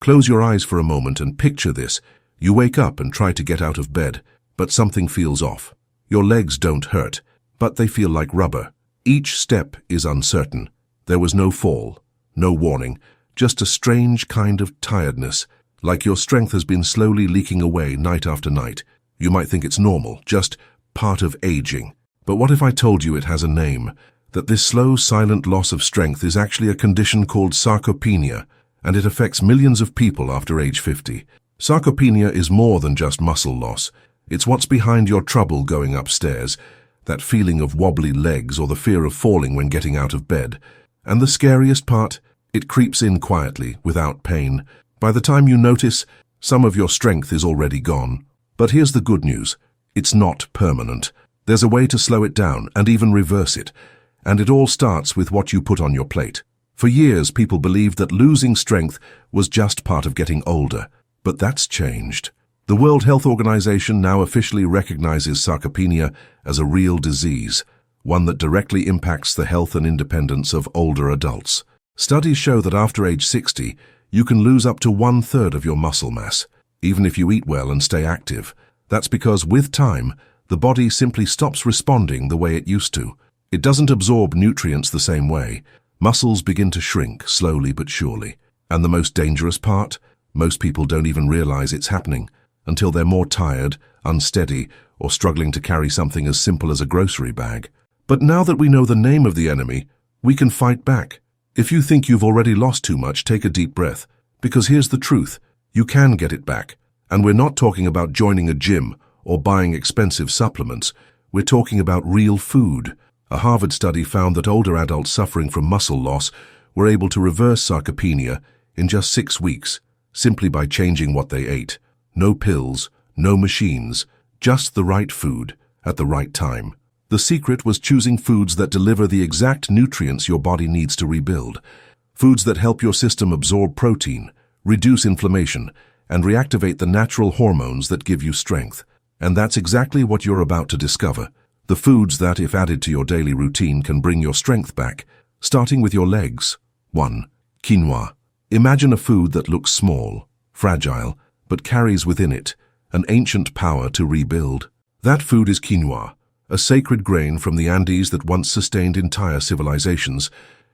Close your eyes for a moment and picture this. You wake up and try to get out of bed, but something feels off. Your legs don't hurt, but they feel like rubber. Each step is uncertain. There was no fall, no warning, just a strange kind of tiredness, like your strength has been slowly leaking away night after night. You might think it's normal, just part of aging. But what if I told you it has a name? That this slow, silent loss of strength is actually a condition called sarcopenia, and it affects millions of people after age 50. Sarcopenia is more than just muscle loss. It's what's behind your trouble going upstairs, that feeling of wobbly legs or the fear of falling when getting out of bed. And the scariest part, it creeps in quietly, without pain. By the time you notice, some of your strength is already gone. But here's the good news. It's not permanent. There's a way to slow it down and even reverse it. And it all starts with what you put on your plate. For years, people believed that losing strength was just part of getting older. But that's changed. The World Health Organization now officially recognizes sarcopenia as a real disease, one that directly impacts the health and independence of older adults. Studies show that after age 60, you can lose up to 1/3 of your muscle mass, even if you eat well and stay active. That's because, with time, the body simply stops responding the way it used to. It doesn't absorb nutrients the same way. Muscles begin to shrink, slowly but surely. And the most dangerous part? Most people don't even realize it's happening until they're more tired, unsteady, or struggling to carry something as simple as a grocery bag. But now that we know the name of the enemy, we can fight back. If you think you've already lost too much, take a deep breath. Because here's the truth. You can get it back. And we're not talking about joining a gym or buying expensive supplements. We're talking about real food. A Harvard study found that older adults suffering from muscle loss were able to reverse sarcopenia in just 6 weeks, simply by changing what they ate. No pills, no machines, just the right food at the right time. The secret was choosing foods that deliver the exact nutrients your body needs to rebuild. Foods that help your system absorb protein, reduce inflammation, and reactivate the natural hormones that give you strength. And that's exactly what you're about to discover. The foods that, if added to your daily routine, can bring your strength back, starting with your legs. 1. Quinoa. Imagine a food that looks small, fragile, but carries within it an ancient power to rebuild. That food is quinoa, a sacred grain from the Andes that once sustained entire civilizations,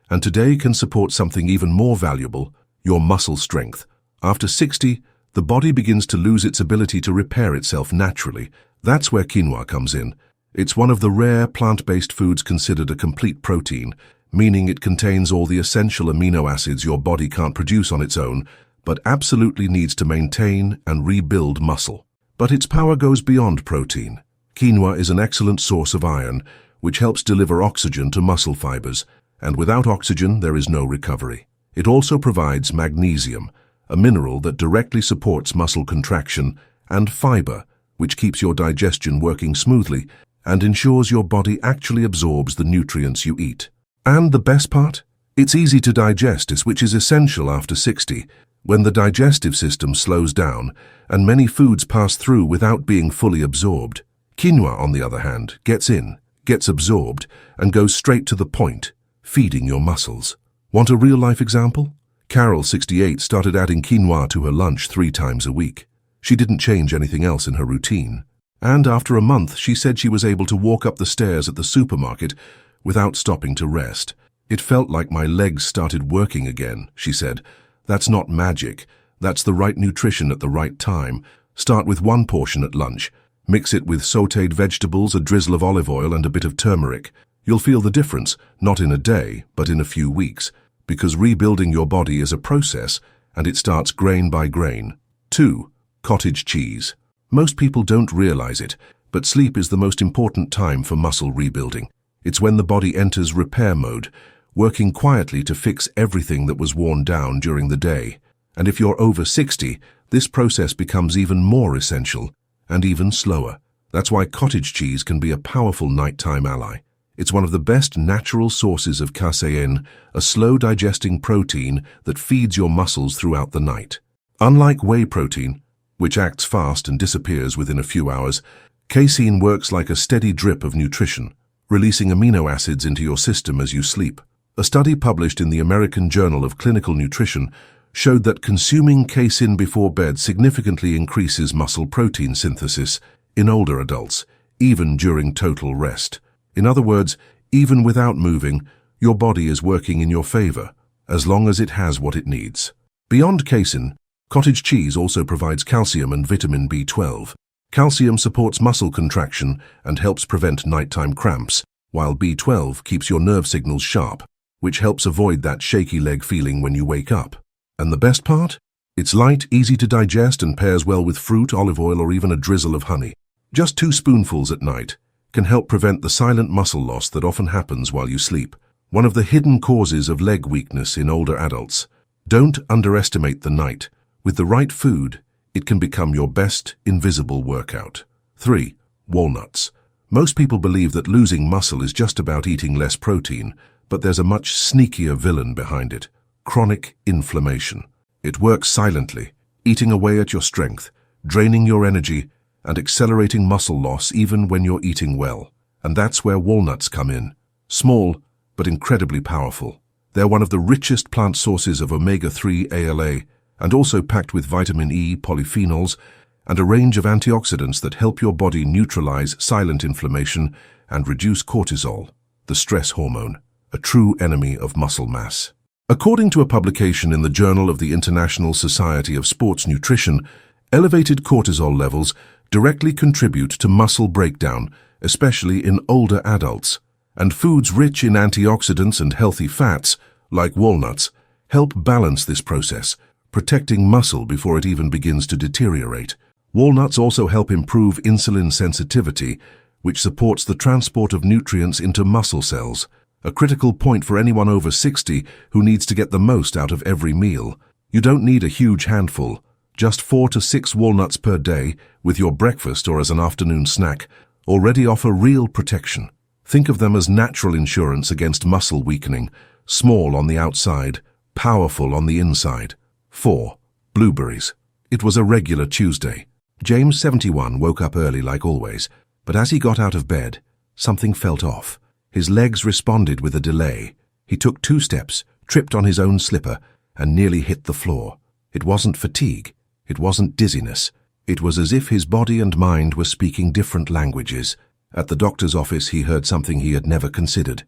and today can support something even more valuable, your muscle strength. After 60, the body begins to lose its ability to repair itself naturally. That's where quinoa comes in. It's one of the rare plant-based foods considered a complete protein, meaning it contains all the essential amino acids your body can't produce on its own, but absolutely needs to maintain and rebuild muscle. But its power goes beyond protein. Quinoa is an excellent source of iron, which helps deliver oxygen to muscle fibers, and without oxygen there is no recovery. It also provides magnesium, a mineral that directly supports muscle contraction, and fiber, which keeps your digestion working smoothly and ensures your body actually absorbs the nutrients you eat. And the best part? It's easy to digest, which is essential after 60, when the digestive system slows down and many foods pass through without being fully absorbed. Quinoa, on the other hand, gets in, gets absorbed, and goes straight to the point, feeding your muscles. Want a real-life example? Carol, 68, started adding quinoa to her lunch 3 times a week. She didn't change anything else in her routine. And after a month, she said she was able to walk up the stairs at the supermarket without stopping to rest. It felt like my legs started working again, she said. That's not magic. That's the right nutrition at the right time. Start with 1 portion at lunch. Mix it with sautéed vegetables, a drizzle of olive oil, and a bit of turmeric. You'll feel the difference, not in a day, but in a few weeks. Because rebuilding your body is a process, and it starts grain by grain. 2. Cottage cheese. Most people don't realize it, but sleep is the most important time for muscle rebuilding. It's when the body enters repair mode, working quietly to fix everything that was worn down during the day. And if you're over 60, this process becomes even more essential and even slower. That's why cottage cheese can be a powerful nighttime ally. It's one of the best natural sources of casein, a slow-digesting protein that feeds your muscles throughout the night. Unlike whey protein, which acts fast and disappears within a few hours, casein works like a steady drip of nutrition, releasing amino acids into your system as you sleep. A study published in the American Journal of Clinical Nutrition showed that consuming casein before bed significantly increases muscle protein synthesis in older adults, even during total rest. In other words, even without moving, your body is working in your favor, as long as it has what it needs. Beyond casein, cottage cheese also provides calcium and vitamin B12. Calcium supports muscle contraction and helps prevent nighttime cramps, while B12 keeps your nerve signals sharp, which helps avoid that shaky leg feeling when you wake up. And the best part? It's light, easy to digest, and pairs well with fruit, olive oil, or even a drizzle of honey. Just 2 spoonfuls at night can help prevent the silent muscle loss that often happens while you sleep, one of the hidden causes of leg weakness in older adults. Don't underestimate the night. With the right food, it can become your best invisible workout. 3. Walnuts. Most people believe that losing muscle is just about eating less protein, but there's a much sneakier villain behind it: chronic inflammation. It works silently, eating away at your strength, draining your energy, and accelerating muscle loss even when you're eating well. And that's where walnuts come in. Small, but incredibly powerful. They're one of the richest plant sources of omega-3 ALA, and also packed with vitamin E, polyphenols, and a range of antioxidants that help your body neutralize silent inflammation and reduce cortisol, the stress hormone, a true enemy of muscle mass. According to a publication in the Journal of the International Society of Sports Nutrition, elevated cortisol levels directly contribute to muscle breakdown, especially in older adults. And foods rich in antioxidants and healthy fats, like walnuts, help balance this process, protecting muscle before it even begins to deteriorate. Walnuts also help improve insulin sensitivity, which supports the transport of nutrients into muscle cells, a critical point for anyone over 60 who needs to get the most out of every meal. You don't need a huge handful. Just 4 to 6 walnuts per day, with your breakfast or as an afternoon snack, already offer real protection. Think of them as natural insurance against muscle weakening, small on the outside, powerful on the inside. 4. Blueberries. It was a regular Tuesday. James, 71, woke up early like always, but as he got out of bed, something felt off. His legs responded with a delay. He took 2 steps, tripped on his own slipper, and nearly hit the floor. It wasn't fatigue. It wasn't dizziness. It was as if his body and mind were speaking different languages. At the doctor's office, he heard something he had never considered.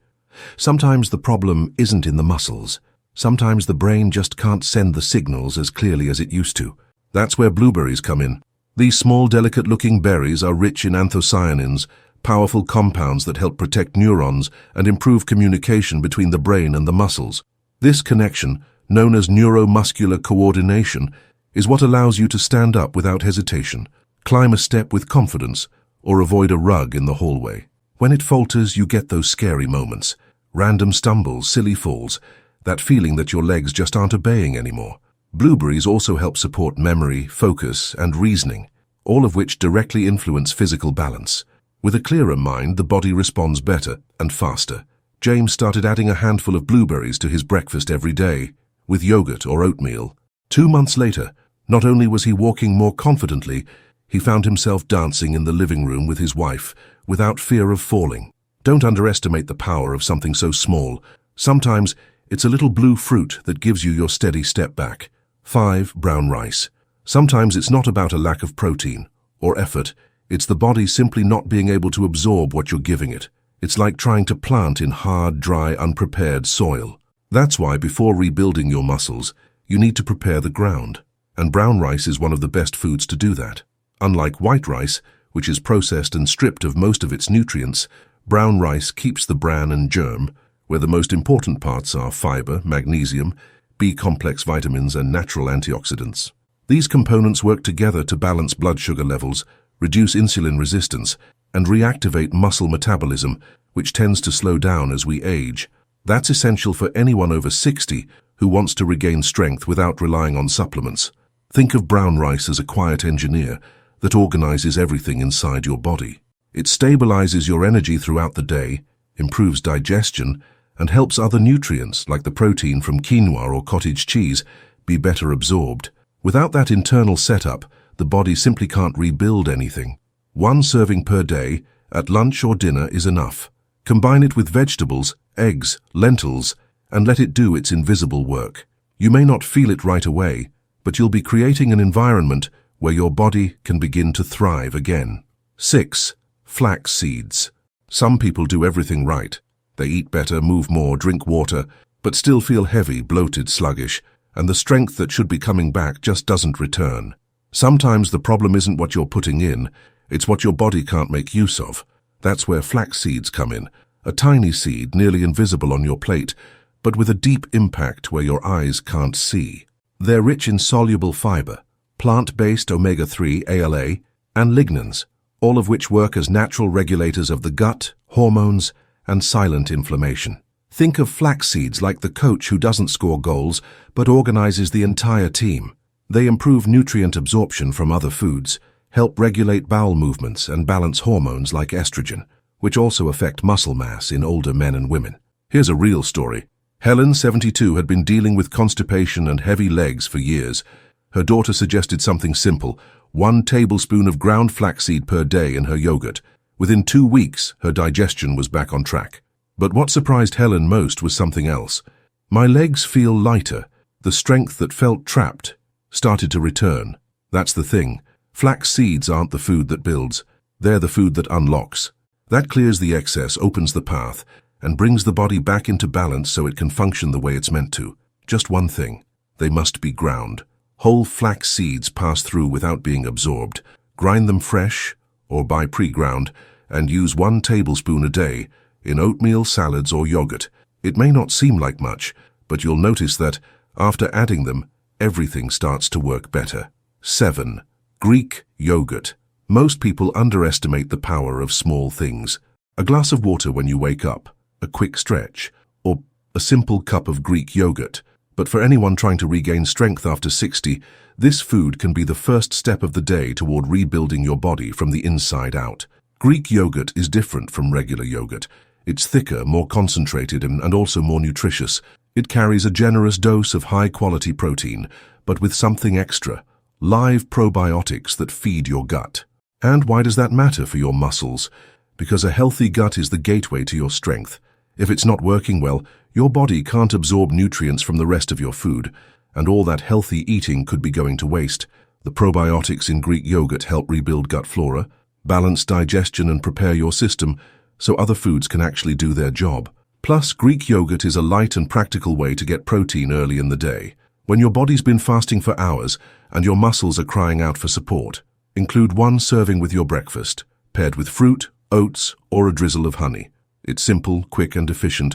Sometimes the problem isn't in the muscles. Sometimes the brain just can't send the signals as clearly as it used to. That's where blueberries come in. These small, delicate-looking berries are rich in anthocyanins, powerful compounds that help protect neurons and improve communication between the brain and the muscles. This connection, known as neuromuscular coordination, is what allows you to stand up without hesitation, climb a step with confidence, or avoid a rug in the hallway. When it falters, you get those scary moments, random stumbles, silly falls, that feeling that your legs just aren't obeying anymore. Blueberries also help support memory, focus, and reasoning, all of which directly influence physical balance. With a clearer mind, the body responds better and faster. James started adding a handful of blueberries to his breakfast every day, with yogurt or oatmeal. 2 months later, not only was he walking more confidently, he found himself dancing in the living room with his wife, without fear of falling. Don't underestimate the power of something so small. Sometimes it's a little blue fruit that gives you your steady step back. 5. Brown rice. Sometimes it's not about a lack of protein or effort. It's the body simply not being able to absorb what you're giving it. It's like trying to plant in hard, dry, unprepared soil. That's why before rebuilding your muscles, you need to prepare the ground. And brown rice is one of the best foods to do that. Unlike white rice, which is processed and stripped of most of its nutrients, brown rice keeps the bran and germ, where the most important parts are fiber, magnesium, B-complex vitamins, and natural antioxidants. These components work together to balance blood sugar levels, reduce insulin resistance, and reactivate muscle metabolism, which tends to slow down as we age. That's essential for anyone over 60 who wants to regain strength without relying on supplements. Think of brown rice as a quiet engineer that organizes everything inside your body. It stabilizes your energy throughout the day, improves digestion, and helps other nutrients, like the protein from quinoa or cottage cheese, be better absorbed. Without that internal setup, the body simply can't rebuild anything. 1 serving per day, at lunch or dinner, is enough. Combine it with vegetables, eggs, lentils, and let it do its invisible work. You may not feel it right away, but you'll be creating an environment where your body can begin to thrive again. 6. Flax seeds. Some people do everything right. They eat better, move more, drink water, but still feel heavy, bloated, sluggish, and the strength that should be coming back just doesn't return. Sometimes the problem isn't what you're putting in, it's what your body can't make use of. That's where flax seeds come in, a tiny seed nearly invisible on your plate, but with a deep impact where your eyes can't see. They're rich in soluble fiber, plant-based omega-3, ALA, and lignans, all of which work as natural regulators of the gut, hormones, and silent inflammation. Think of flax seeds like the coach who doesn't score goals but organizes the entire team. They improve nutrient absorption from other foods, help regulate bowel movements, and balance hormones like estrogen, which also affect muscle mass in older men and women. Here's a real story. Helen, 72, had been dealing with constipation and heavy legs for years. Her daughter suggested something simple: 1 tablespoon of ground flaxseed per day in her yogurt. Within 2 weeks, her digestion was back on track. But what surprised Helen most was something else. "My legs feel lighter. The strength that felt trapped started to return." That's the thing. Flax seeds aren't the food that builds. They're the food that unlocks. That clears the excess, opens the path, and brings the body back into balance so it can function the way it's meant to. Just one thing: they must be ground. Whole flax seeds pass through without being absorbed. Grind them fresh or buy pre-ground and use 1 tablespoon a day in oatmeal, salads, or yogurt. It may not seem like much, but you'll notice that, after adding them, everything starts to work better. 7. Greek yogurt. Most people underestimate the power of small things. A glass of water when you wake up, a quick stretch, or a simple cup of Greek yogurt. But for anyone trying to regain strength after 60, this food can be the first step of the day toward rebuilding your body from the inside out. Greek yogurt is different from regular yogurt. It's thicker, more concentrated, and also more nutritious. It carries a generous dose of high-quality protein, but with something extra: live probiotics that feed your gut. And why does that matter for your muscles? Because a healthy gut is the gateway to your strength. If it's not working well, your body can't absorb nutrients from the rest of your food, and all that healthy eating could be going to waste. The probiotics in Greek yogurt help rebuild gut flora, balance digestion, and prepare your system so other foods can actually do their job. Plus, Greek yogurt is a light and practical way to get protein early in the day. When your body's been fasting for hours and your muscles are crying out for support, include 1 serving with your breakfast, paired with fruit, oats, or a drizzle of honey. It's simple, quick, and efficient,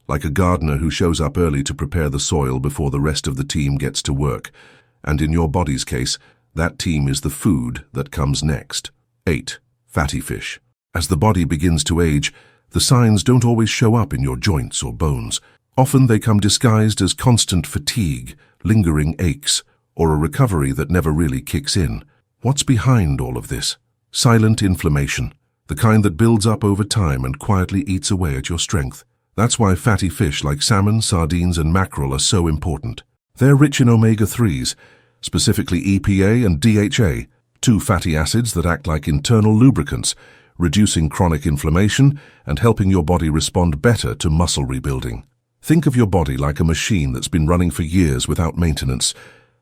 like a gardener who shows up early to prepare the soil before the rest of the team gets to work. And in your body's case, that team is the food that comes next. 8. Fatty fish. As the body begins to age, the signs don't always show up in your joints or bones. Often they come disguised as constant fatigue, lingering aches, or a recovery that never really kicks in. What's behind all of this? Silent inflammation, the kind that builds up over time and quietly eats away at your strength. That's why fatty fish like salmon, sardines, and mackerel are so important. They're rich in omega-3s, specifically EPA and DHA, 2 fatty acids that act like internal lubricants, reducing chronic inflammation and helping your body respond better to muscle rebuilding. Think of your body like a machine that's been running for years without maintenance.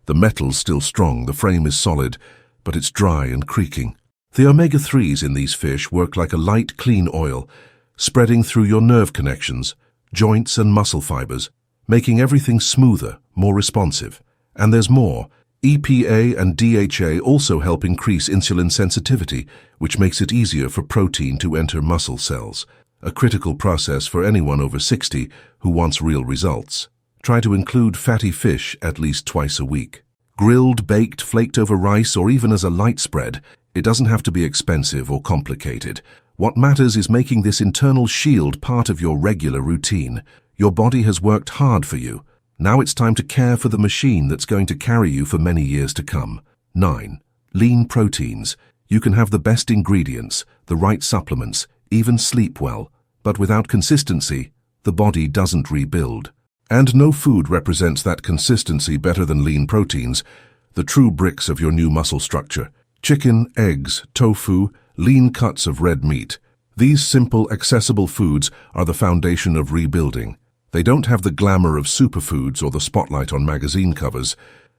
The metal's still strong, the frame is solid, but it's dry and creaking. The omega-3s in these fish work like a light, clean oil, spreading through your nerve connections, joints, and muscle fibers, making everything smoother, more responsive. And there's more. EPA and DHA also help increase insulin sensitivity, which makes it easier for protein to enter muscle cells, a critical process for anyone over 60 who wants real results. Try to include fatty fish at least twice a week. Grilled, baked, flaked over rice, or even as a light spread, it doesn't have to be expensive or complicated. What matters is making this internal shield part of your regular routine. Your body has worked hard for you. Now it's time to care for the machine that's going to carry you for many years to come. 9. Lean proteins. You can have the best ingredients, the right supplements, even sleep well, but without consistency, the body doesn't rebuild. And no food represents that consistency better than lean proteins, the true bricks of your new muscle structure. Chicken, eggs, tofu, lean cuts of red meat. These simple, accessible foods are the foundation of rebuilding. They don't have the glamour of superfoods or the spotlight on magazine covers,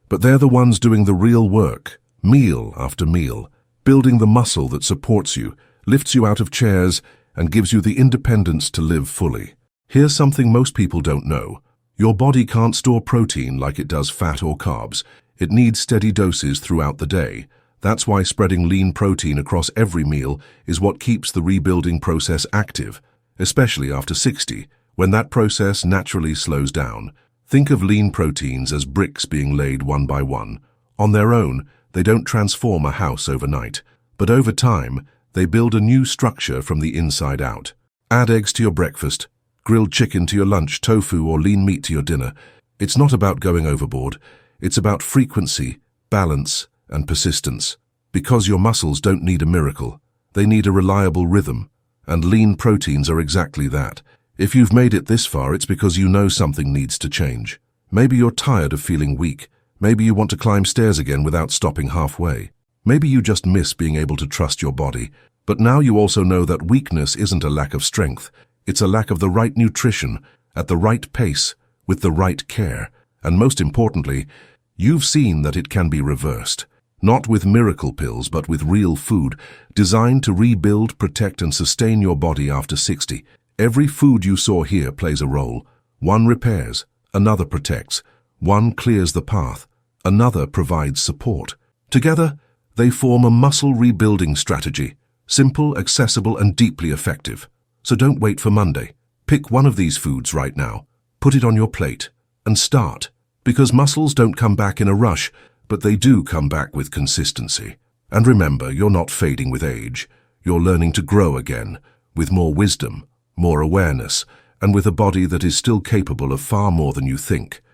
but they're the ones doing the real work, meal after meal, building the muscle that supports you, lifts you out of chairs, and gives you the independence to live fully. Here's something most people don't know. Your body can't store protein like it does fat or carbs. It needs steady doses throughout the day. That's why spreading lean protein across every meal is what keeps the rebuilding process active, especially after 60, when that process naturally slows down. Think of lean proteins as bricks being laid one by one. On their own, they don't transform a house overnight, but over time, they build a new structure from the inside out. Add eggs to your breakfast, grilled chicken to your lunch, tofu or lean meat to your dinner. It's not about going overboard. It's about frequency, balance, and persistence. Because your muscles don't need a miracle. They need a reliable rhythm. And lean proteins are exactly that. If you've made it this far, it's because you know something needs to change. Maybe you're tired of feeling weak. Maybe you want to climb stairs again without stopping halfway. Maybe you just miss being able to trust your body. But now you also know that weakness isn't a lack of strength. It's a lack of the right nutrition, at the right pace, with the right care. And most importantly, you've seen that it can be reversed. Not with miracle pills, but with real food, designed to rebuild, protect, and sustain your body after 60. Every food you saw here plays a role. One repairs, another protects, one clears the path, another provides support. Together, they form a muscle rebuilding strategy, simple, accessible, and deeply effective. So don't wait for Monday. Pick one of these foods right now, put it on your plate, and start. Because muscles don't come back in a rush, but they do come back with consistency. And remember, you're not fading with age. You're learning to grow again, with more wisdom, more awareness, and with a body that is still capable of far more than you think.